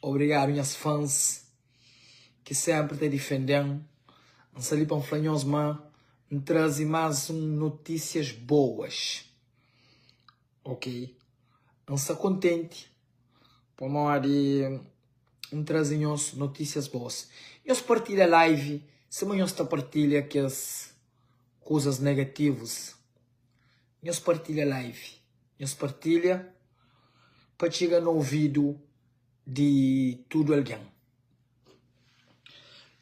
Obrigado, minhas fãs, que sempre te defendem. Não se para um flanhos, mas me trazem mais notícias boas. Ok? Não se contente. Por uma de trazem notícias boas. Eu partilho a live. Se amanhã está partilha que as coisas negativas. Eu partilho a live. Eu partilha para chegar no ouvido de tudo alguém.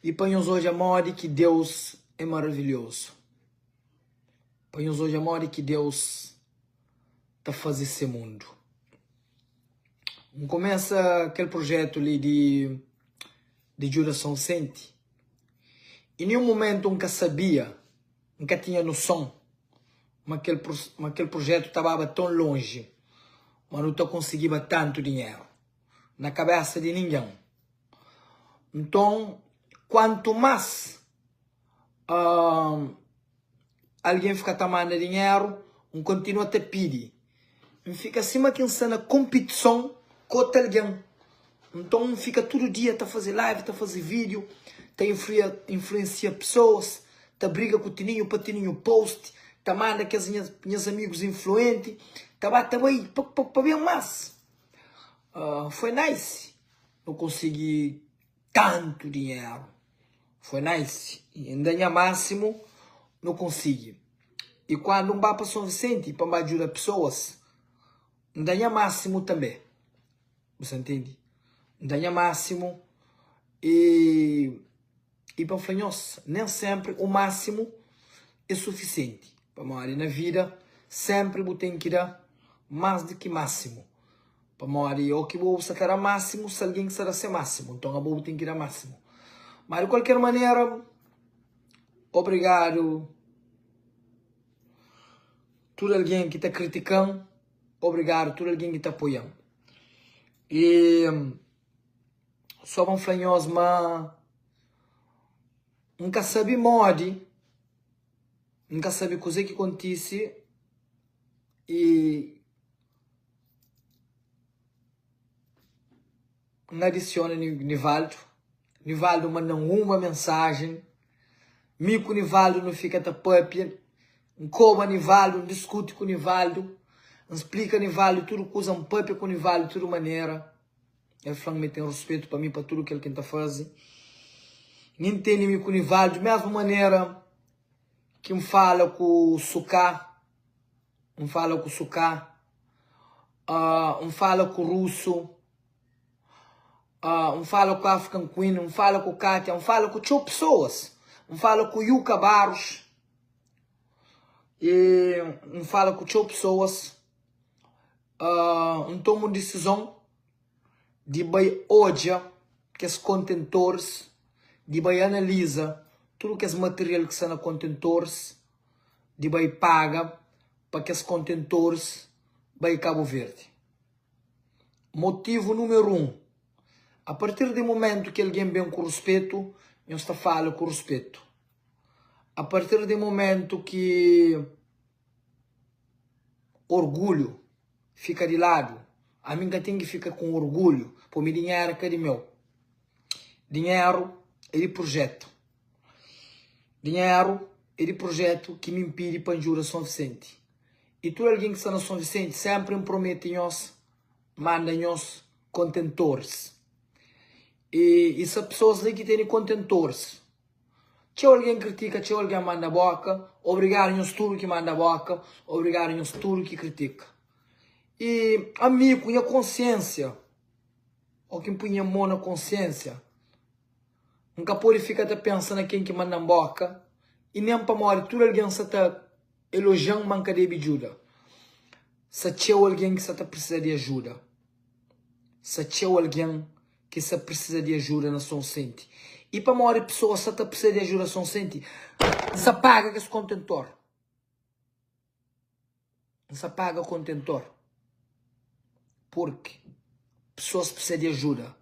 E para nós hoje amor que Deus é maravilhoso. Para nós hoje amor que Deus está fazendo esse mundo. Começa aquele projeto ali de Juração Sente. E em nenhum momento nunca sabia, nunca tinha noção, mas aquele projeto estava tão longe, mas não conseguia tanto dinheiro na cabeça de ninguém. Então, quanto mais alguém fica tomando dinheiro, continua a te pedir. Fica acima que na competição com alguém. Então fica todo dia a fazer live, a fazer vídeo, influencia pessoas, briga com o Tininho para Tininho post, manda que as minhas amigos influentes, bate aí, para bem mais. Foi nice. Não consegui tanto dinheiro. Foi nice. E ainda máximo, não consegui. E quando não vai para São Vicente, para ajudar pessoas, ainda máximo também. Você entende? Ainda máximo e para flanhos, nem sempre o máximo é suficiente. Para morrer na vida, sempre você tem que dar mais do que máximo. Para morrer, o que você terá máximo, se alguém será ser máximo. Então, a boa tem que dar máximo. Mas, de qualquer maneira, obrigado. Todo alguém que está criticando, obrigado. Todo alguém que está apoiando. E só vão flanhos, mas nunca sabe mode, nunca sabe coisa que acontece e não adiciona Nivaldo. Nivaldo manda uma mensagem, mico Nivaldo não fica tapapia, coma Nivaldo, discute com Nivaldo, explica Nivaldo tudo coisa um papel com Nivaldo, tudo maneira. Ele falando que tem respeito para mim, para tudo que ele tenta fazer. Nem entende-me com o Nivaldo, de mesma maneira que me fala com o Suká, me fala com o Suká, me fala com o Russo, me fala com o African Queen, me fala com o Kátia, me fala com 8 pessoas, me fala com o Yuka Barros, e me fala com 8 pessoas, tomo decisão de vai odia que os contentores, de vai analisa tudo que é material que são contentores, de vai paga para que os contentores vai Cabo Verde. Motivo número 1. A partir do momento que alguém vem com respeito, eu estou falando com respeito. A partir do momento que orgulho fica de lado, a mim que tem que ficar com orgulho, por meu dinheiro que é de meu. Dinheiro é de projeto. Dinheiro é de projeto que me impede para jurar São Vicente. E tu alguém que está na São Vicente sempre me promete-nos, manda-nos contentores. E se as pessoas ali que têm contentores, se alguém critica, se alguém manda boca, obrigado-nos tudo que manda boca, obrigado-nos tudo que critica. E amigo, com a consciência, ou quem punha a mão na consciência, nunca pode ficar pensando quem que manda boca, e nem para morrer, tudo alguém está elogiando manca de ajuda. Se tinha alguém que está precisa de ajuda, se tinha alguém que está precisa de ajuda na São Vicente, e para morrer pessoa se está precisa de ajuda na São Vicente, se paga esse contentor, se paga o contentor, porque pessoas precisam de ajuda.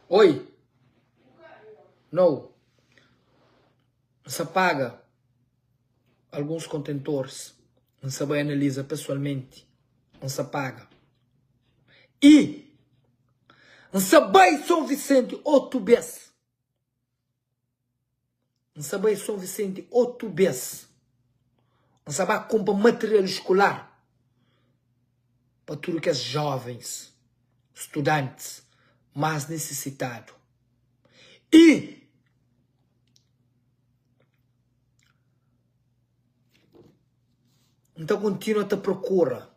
Oi? Não. Se paga alguns contentores, não se vai analisar pessoalmente, não se paga. E Não sabe São Vicente, outro vez. Não sabe São Vicente, outro vez. Não sabe comprar material escolar para tudo que é jovens, estudantes, mais necessitados. E então continua a procurar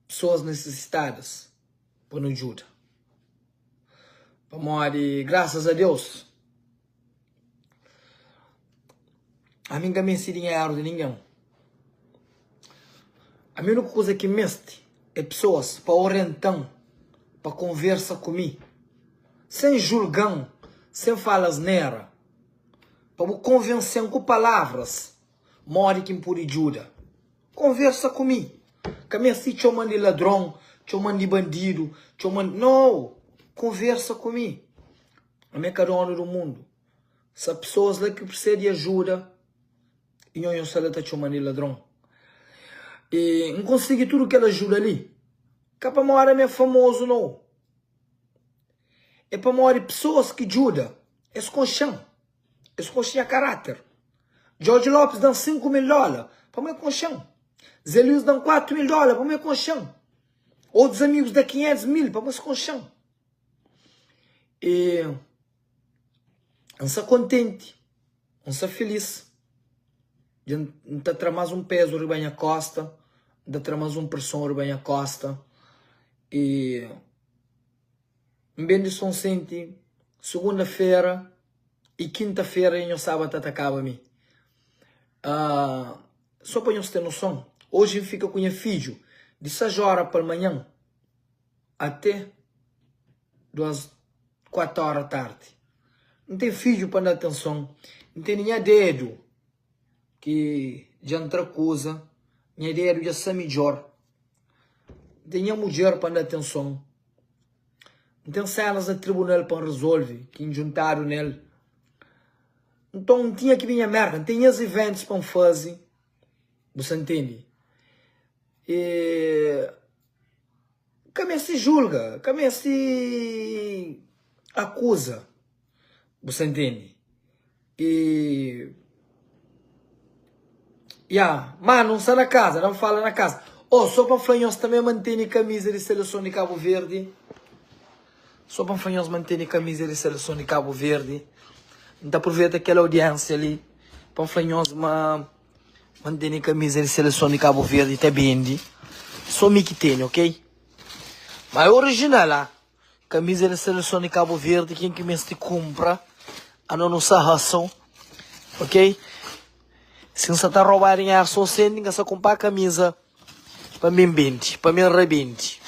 pessoas necessitadas para nos ajudar. Vamos, graças a Deus, a mim também se dinheiro de ninguém. A única coisa que me é pessoas para orientar, para conversar comigo, sem julgar, sem falas nera, para me convencer com palavras, more que me pode ajudar. Conversa comigo. Que a minha se chama de ladrão, chama de bandido, chama de... Não, conversa comigo. A minha carona do mundo. Se pessoas lá que precisam de ajuda, e não sei lá chama de ladrão. E não consigo tudo que ela ajuda ali. Que é para morrer é famoso, não. É para morrer pessoas que ajudam. É consciente. É consciente a caráter. George Lopes dá $5.000 para mim consciente. Zé Luís dá $4.000 para mim consciente. Outros amigos dão 500.000 para mim consciente. E não está contente. Não está feliz. Não está tramando um peso sobre a minha costa. Não está tramando uma pressão sobre a minha costa. E bem de São Vicente, segunda-feira e quinta-feira e sábado atacava a mim. Só para você ter noção, hoje fica com minha filho de 6 horas para amanhã até 4 horas da tarde. Não tem filho para dar atenção, não tem nem dedo que já outra coisa, nem dedo já sai melhor. Não tem nem mulher para dar atenção. Não tem cenas de tribunal para resolver, que juntaram nele. Então não tinha que vir a merda, não tinha os eventos para fazer. Você entende? E como se julga, como se acusa. Você entende? E mas não sai na casa, não fala na casa. Só para fanhos também mantém camisa de seleção de Cabo Verde. Só para fanhos mantém camisa de seleção de Cabo Verde. Então aproveita aquela audiência ali. Para fanhos mantém camisa de seleção de Cabo Verde até bem. Só me que tem, ok? Mas é original lá. Camisa de seleção de Cabo Verde. Quem que me compra. A não nos ração. Ok? Se você está roubando dinheiro só sente que você comprar camisa para mim bente, para mim rebente.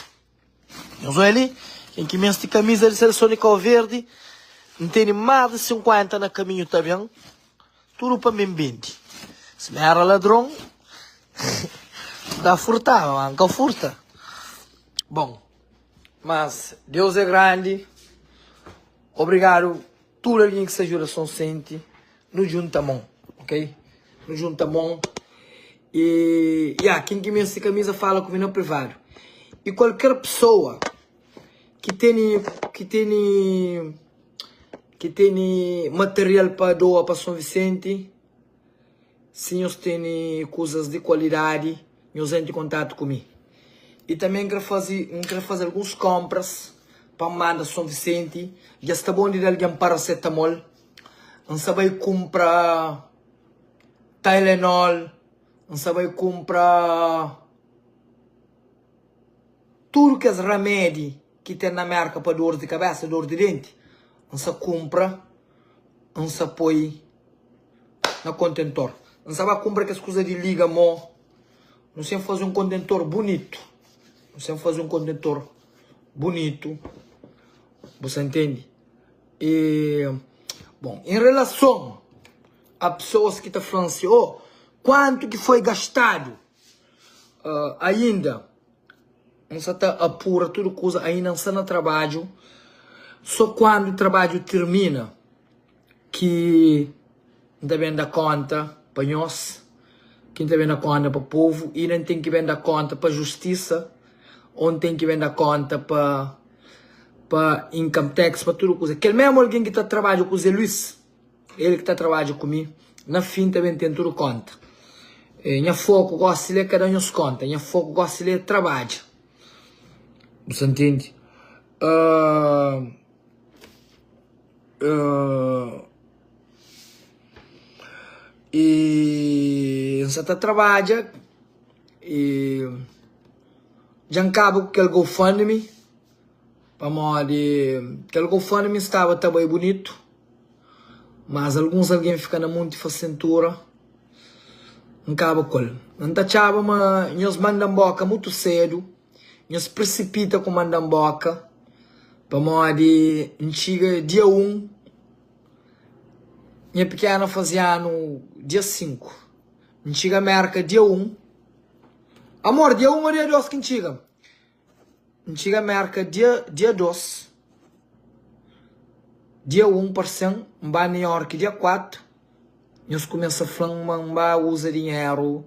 Mas olha ali, quem que mexe de camisa de seleção de Cabo Verde, não tem mais de 50 no caminho também, tudo para mim bente. Se me era ladrão, dá furtar, manca furta. Bom, mas Deus é grande, obrigado, tudo alguém que se ajuda São Vicente, nos junta a mão, ok? Nos junta a mão. E quem que me essa camisa fala comigo no privado. E qualquer pessoa que tem material para doar para São Vicente, se nós tem coisas de qualidade, nós entre em contato comigo. E também quero fazer algumas compras para mandar São Vicente. Já está bom de dar alguém paracetamol. Não sabe comprar Tylenol. Não sabe comprar tudo que é remédio que tem na marca para dor de cabeça, dor de dente. Não se compra, não se põe no contentor. Não sabe comprar que as coisas de liga, não sei fazer um contentor bonito. Não sei fazer um contentor bonito. Você entende? E, bom, em relação a pessoas que estão falando assim, quanto que foi gastado ainda, não se está apura tudo coisa, ainda não está no trabalho, só quando o trabalho termina, que não vem dar conta para nós, que não vem dar conta para o povo, e não tem que vem dar conta para a justiça, ou não tem que vem dar conta para para income tax, para tudo coisa. Aquele mesmo alguém que está trabalhando com o Zé Luiz, ele que está trabalhando comigo, na fim também tem tudo conta. Minha foco gosta de ler cada um os conta, minha foco gosta de ler trabalho. Você entende? E você está trabalhando e já acaba com aquele GoFundMe. Aquele GoFundMe estava também bonito, mas alguém fica na monte de cintura. Não acaba com ele. Não tachava, mas nós mandam boca muito cedo. Nós precipita com mandam boca. Para modo chega dia 1. Minha pequena fazia no dia 5. Chega a merca dia 1. Amor, dia 1 ou dia 2 que chega? Chega a merca dia 2. Dia 1 para cento. Vai New York dia 4. Nós começamos a falar, usa dinheiro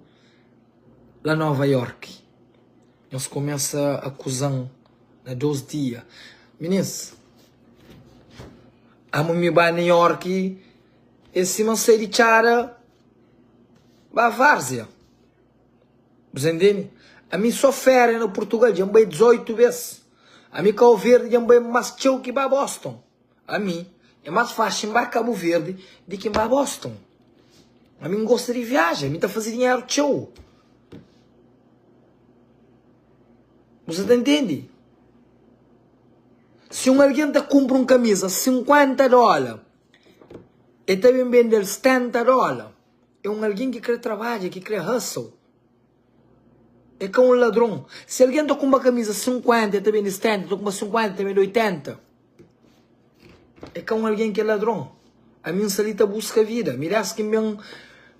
lá em Nova York. Nós começamos a acusar há 2 dias. Meninas, a mim vai a New York e se não sei de chara, vai a Várzea. Você entende? A mim só férias no Portugal, já vai 18 vezes. A mim Cabo Verde já vai mais tchau que vai a Boston. A mim é mais fácil ir a Cabo Verde do que ir a Boston. A mim gosta de viagem, a mim está fazendo dinheiro tchau. Você entende? Se alguém te compra uma camisa $50 e também vende $70, é alguém que quer trabalhar, que quer hustle. É que é um ladrão. Se alguém te compra uma camisa 50 e também vende 70, te compra 50 e também vende 80, é que é alguém que é ladrão. A minha salita busca vida. Mira que me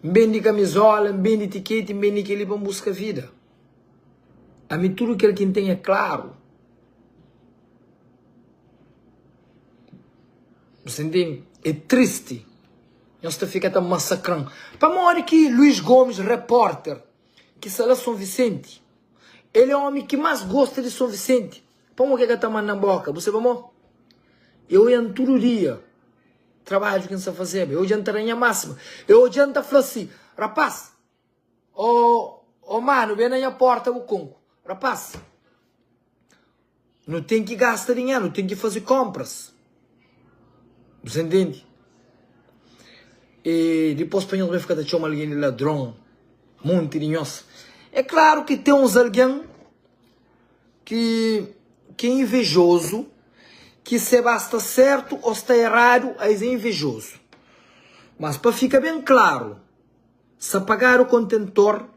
vende camisola, me vende etiqueta, me vende aquele para buscar vida. A mim tudo que ele tem é claro. Você entende? É triste. Nós fica tão massacrando. Para morrer que Luís Gomes, repórter, que saiu de São Vicente, ele é o homem que mais gosta de São Vicente. Para morrer que está mandando boca. Você vamos? Eu ia todo dia. Trabalho que não sei fazer. Eu já estou na máxima. Eu já estou falando assim, rapaz, mano, vem na minha porta o conco. Rapaz, não tem que gastar dinheiro, não tem que fazer compras. Você entende? E depois o espanhol vai ficar de chamar alguém de ladrão, muito dinhoso. É claro que tem uns alguém que é invejoso, que se basta certo ou está errado, aí é invejoso. Mas para ficar bem claro, se apagar o contentor,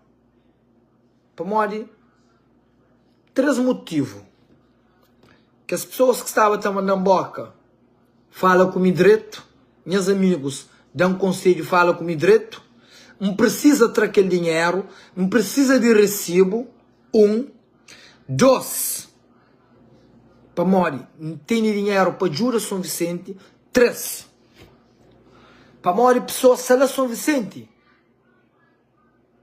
para morrer, 3 motivos. Que as pessoas que estavam tomando boca falam comigo direito, meus amigos dão conselho, falam comigo direito, não precisa ter aquele dinheiro, não precisa de recibo, 1, 2, para morrer, não tem dinheiro para jurar São Vicente, 3, para morrer pessoas sala São Vicente,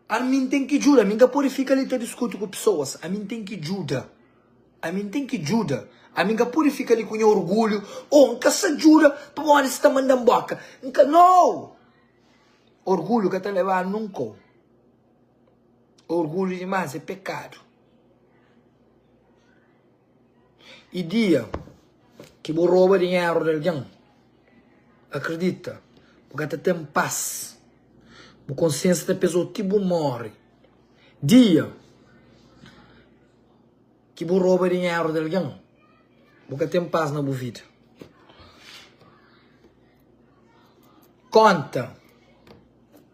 a mim tem que jurar, a mim que fica ali e discute com pessoas, a mim tem que jurar, a mim tem que jurar. A minha purifica ali com orgulho. Nunca se ajuda para morrer se está mandando boca. Nunca, não. Orgulho que está levando nunca. Orgulho demais é pecado. E dia que vou roubar dinheiro de alguém, acredita, porque até tem paz. A consciência da pessoa tipo morre. Dia que vou roubar dinheiro de alguém, porque tem paz na minha vida. Conta